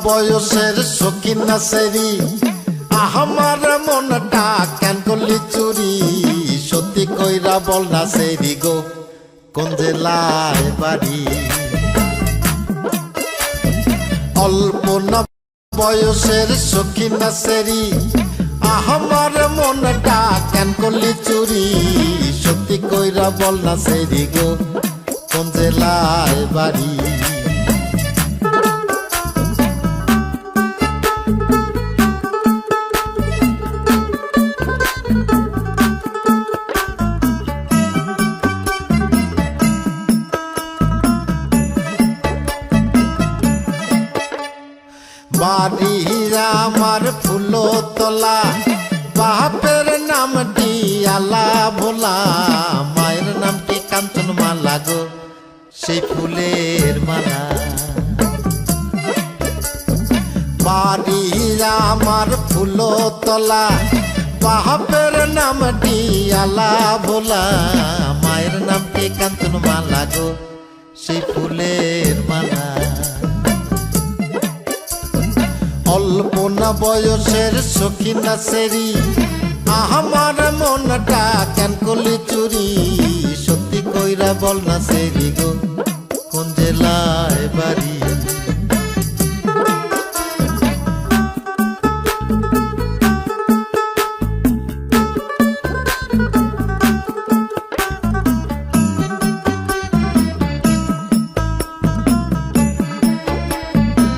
বয়সের সখিন না সেরি আমার মনটা কেন করলি চুরি সত্যি কইরা বল না সেরি গো কোন জেলায় বাড়ি অল্প না বয়সের সখিন না সেরি আমার মনটা কেন করলি চুরি সত্যি কইরা বল না সেরি গো কোন জেলায় বাড়ি বাড়ি আমার ফুলতলা বাপের নামটি আলা ভোলা মায়ের নামটি কাঞ্চন মালা গো সেই ফুলের মালা বাড়ি আমার ফুলতলা বাপের নামটি আলা ভোলা মায়ের নামটি কাঞ্চন মালা গো সেই ফুলের মালা অল্প না বয়সের সখী না সেরি আমার মনটা কেন করলি চুরি সত্যি কইরা বল না সেরি গো কোন জেলা